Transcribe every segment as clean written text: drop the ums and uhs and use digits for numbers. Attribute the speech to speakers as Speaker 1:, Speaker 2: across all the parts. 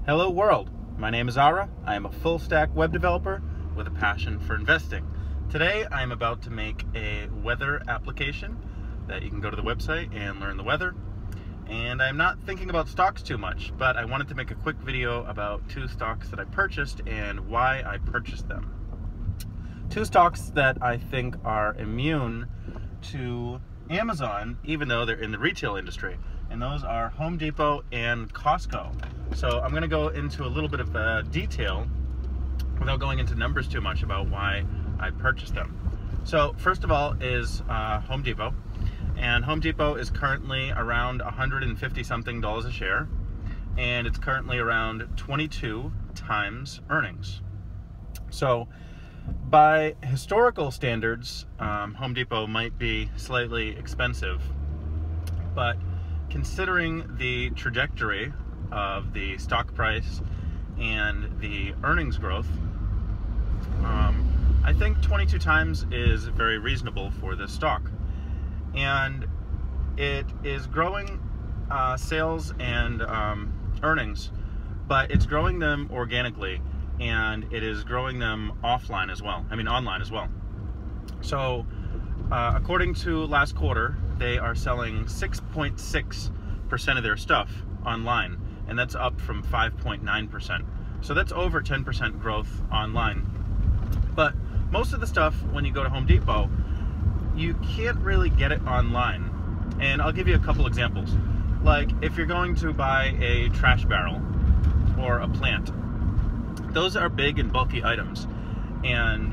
Speaker 1: Hello world, my name is Zara. I am a full stack web developer with a passion for investing. Today I am about to make a weather application that you can go to the website and learn the weather. And I'm not thinking about stocks too much, but I wanted to make a quick video about two stocks that I purchased and why I purchased them. Two stocks that I think are immune to Amazon, even though they're in the retail industry, and those are Home Depot and Costco. So I'm going to go into a little bit of detail without going into numbers too much about why I purchased them. So first of all is Home Depot, and Home Depot is currently around $150 something a share, and it's currently around 22 times earnings. So by historical standards, Home Depot might be slightly expensive, but considering the trajectory of the stock price and the earnings growth, I think 22 times is very reasonable for this stock. And it is growing sales and earnings, but it's growing them organically, and it is growing them online as well. So according to last quarter, they are selling 6.6% of their stuff online, and that's up from 5.9%. So that's over 10% growth online. But most of the stuff, when you go to Home Depot, you can't really get it online. And I'll give you a couple examples. Like if you're going to buy a trash barrel or a plant, those are big and bulky items. And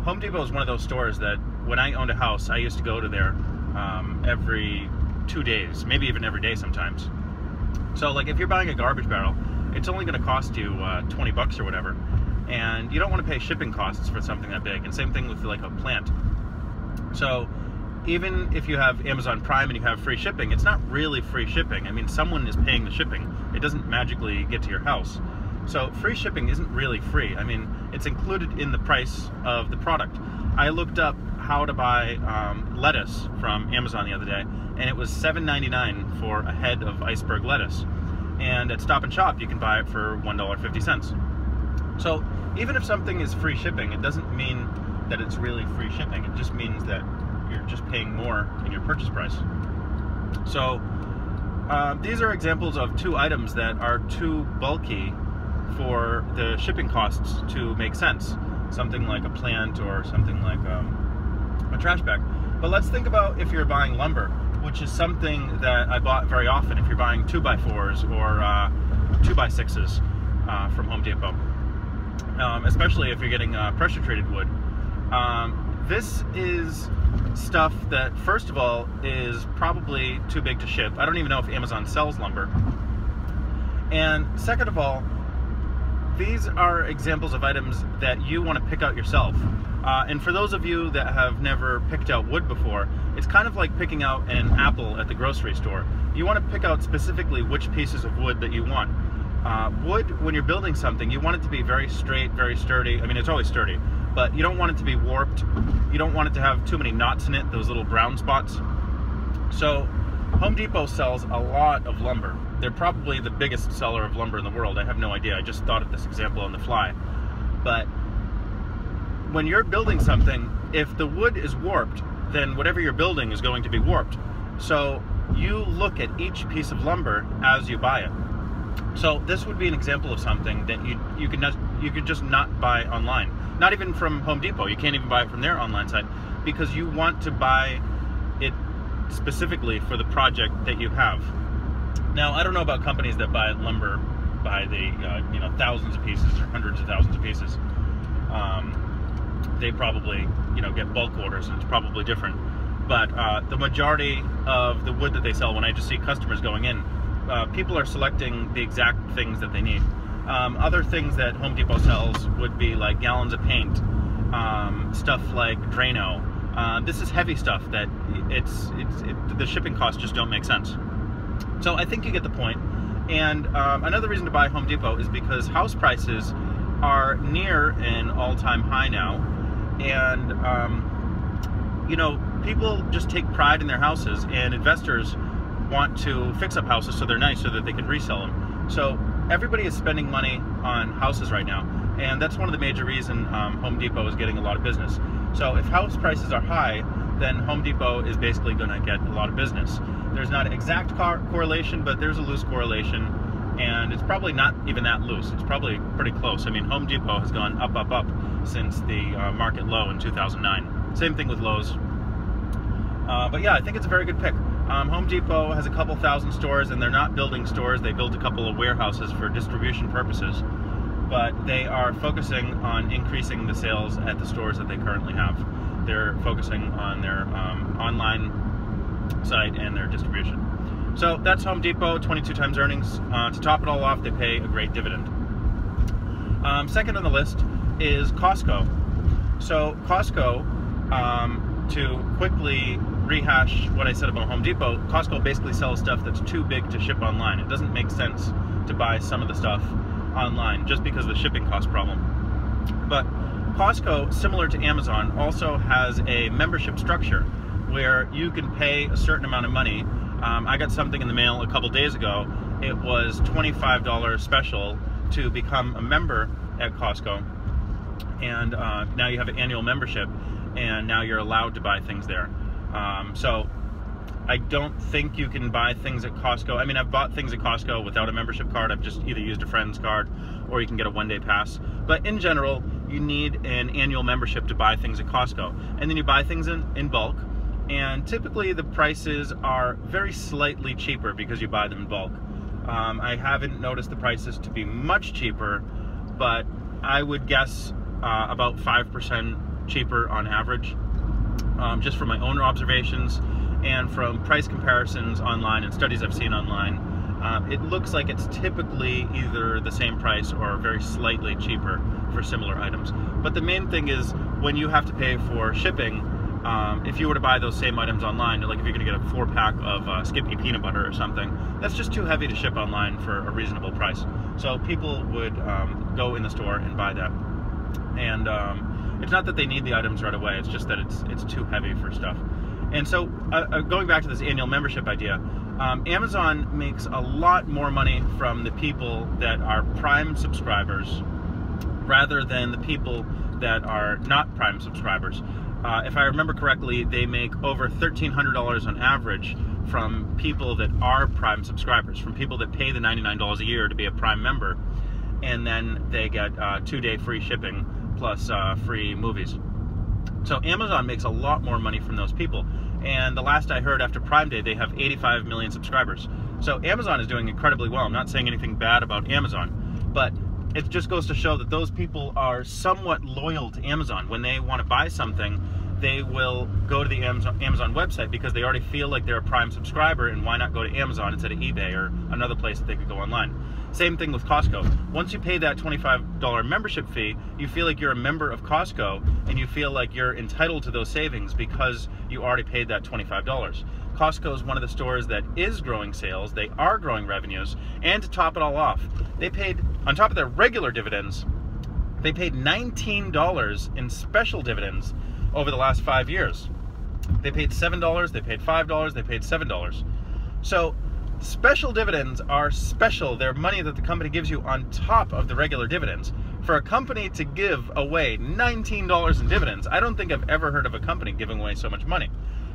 Speaker 1: Home Depot is one of those stores that when I owned a house, I used to go to there every 2 days, maybe even every day sometimes. So like if you're buying a garbage barrel, it's only going to cost you 20 bucks or whatever, and you don't want to pay shipping costs for something that big. And same thing with like a plant. So even if you have Amazon Prime and you have free shipping, it's not really free shipping. I mean, someone is paying the shipping. It doesn't magically get to your house. So free shipping isn't really free. I mean, it's included in the price of the product. I looked up how to buy lettuce from Amazon the other day, and it was $7.99 for a head of iceberg lettuce. And at Stop and Shop, you can buy it for $1.50. So even if something is free shipping, it doesn't mean that it's really free shipping. It just means that you're just paying more in your purchase price. So these are examples of two items that are too bulky for the shipping costs to make sense. Something like a plant or something like a trash bag. But let's think about if you're buying lumber, which is something that I bought very often if you're buying 2x4s or 2x6s from Home Depot. Especially if you're getting pressure treated wood. This is stuff that, first of all, is probably too big to ship. I don't even know if Amazon sells lumber. And second of all, these are examples of items that you want to pick out yourself. And for those of you that have never picked out wood before, it's kind of like picking out an apple at the grocery store. You want to pick out specifically which pieces of wood that you want. Wood, when you're building something, you want it to be very straight, very sturdy. I mean, it's always sturdy, but you don't want it to be warped. You don't want it to have too many knots in it, those little brown spots. So Home Depot sells a lot of lumber. They're probably the biggest seller of lumber in the world. I have no idea. I just thought of this example on the fly. But when you're building something, if the wood is warped, then whatever you're building is going to be warped. So you look at each piece of lumber as you buy it. So this would be an example of something that you could just not buy online. Not even from Home Depot. You can't even buy it from their online site, because you want to buy it specifically for the project that you have. Now, I don't know about companies that buy lumber by the thousands of pieces or hundreds of thousands of pieces. They probably get bulk orders, and it's probably different. But the majority of the wood that they sell, when I just see customers going in, people are selecting the exact things that they need. Other things that Home Depot sells would be like gallons of paint, stuff like Drano. This is heavy stuff that the shipping costs just don't make sense. So I think you get the point. And another reason to buy Home Depot is because house prices are near an all-time high now, and people just take pride in their houses, and investors want to fix up houses so they're nice so that they can resell them. So everybody is spending money on houses right now, and that's one of the major reasons Home Depot is getting a lot of business. So if house prices are high, then Home Depot is basically going to get a lot of business. There's not an exact correlation, but there's a loose correlation, and it's probably not even that loose. It's probably pretty close. I mean, Home Depot has gone up, up, up since the market low in 2009. Same thing with Lowe's. But yeah, I think it's a very good pick. Home Depot has a couple thousand stores, and they're not building stores. They built a couple of warehouses for distribution purposes, but they are focusing on increasing the sales at the stores that they currently have. They're focusing on their online site and their distribution. So that's Home Depot, 22 times earnings. To top it all off, they pay a great dividend. Second on the list is Costco. So Costco, to quickly rehash what I said about Home Depot, Costco basically sells stuff that's too big to ship online. It doesn't make sense to buy some of the stuff online just because of the shipping cost problem. But Costco, similar to Amazon, also has a membership structure where you can pay a certain amount of money. I got something in the mail a couple days ago. It was $25 special to become a member at Costco, and now you have an annual membership, and now you're allowed to buy things there. So I don't think you can buy things at Costco. I mean, I've bought things at Costco without a membership card. I've just either used a friend's card, or you can get a one-day pass. But in general, you need an annual membership to buy things at Costco. And then you buy things in bulk, and typically the prices are very slightly cheaper because you buy them in bulk. I haven't noticed the prices to be much cheaper, but I would guess about 5% cheaper on average, just from my own observations and from price comparisons online and studies I've seen online. It looks like it's typically either the same price or very slightly cheaper for similar items. But the main thing is when you have to pay for shipping, if you were to buy those same items online, like if you're going to get a 4-pack of Skippy peanut butter or something, that's just too heavy to ship online for a reasonable price. So people would go in the store and buy that. And it's not that they need the items right away, it's just that it's too heavy for stuff. And so going back to this annual membership idea, Amazon makes a lot more money from the people that are Prime subscribers rather than the people that are not Prime subscribers. If I remember correctly, they make over $1,300 on average from people that are Prime subscribers, from people that pay the $99 a year to be a Prime member, and then they get 2-day free shipping plus free movies. So Amazon makes a lot more money from those people. And the last I heard, after Prime Day, they have 85 million subscribers. So Amazon is doing incredibly well. I'm not saying anything bad about Amazon, but it just goes to show that those people are somewhat loyal to Amazon. When they want to buy something, they will go to the Amazon website because they already feel like they're a Prime subscriber, and why not go to Amazon instead of eBay or another place that they could go online. Same thing with Costco. Once you pay that $25 membership fee, you feel like you're a member of Costco, and you feel like you're entitled to those savings because you already paid that $25. Costco is one of the stores that is growing sales, they are growing revenues, and to top it all off, they paid, on top of their regular dividends, they paid $19 in special dividends over the last 5 years. They paid $7, they paid $5, they paid $7. So special dividends are special. They're money that the company gives you on top of the regular dividends. For a company to give away $19 in dividends, I don't think I've ever heard of a company giving away so much money.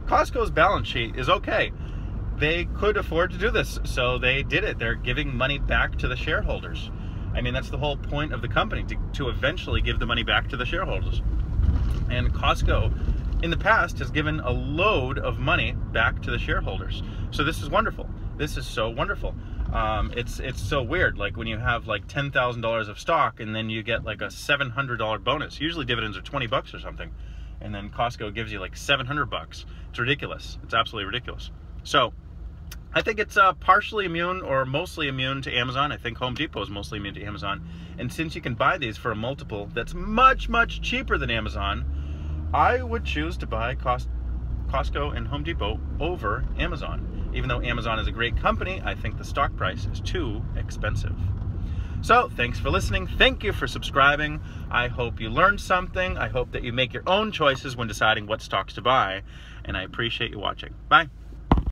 Speaker 1: Costco's balance sheet is okay. They could afford to do this, so they did it. They're giving money back to the shareholders. I mean, that's the whole point of the company, to eventually give the money back to the shareholders. And Costco, in the past, has given a load of money back to the shareholders. So this is wonderful. This is so wonderful. It's so weird, like when you have like $10,000 of stock and then you get like a $700 bonus. Usually dividends are 20 bucks or something, and then Costco gives you like 700 bucks. It's ridiculous. It's absolutely ridiculous. So I think it's partially immune or mostly immune to Amazon. I think Home Depot is mostly immune to Amazon. And since you can buy these for a multiple that's much, much cheaper than Amazon, I would choose to buy Costco and Home Depot over Amazon. Even though Amazon is a great company, I think the stock price is too expensive. So, thanks for listening. Thank you for subscribing. I hope you learned something. I hope that you make your own choices when deciding what stocks to buy. And I appreciate you watching. Bye.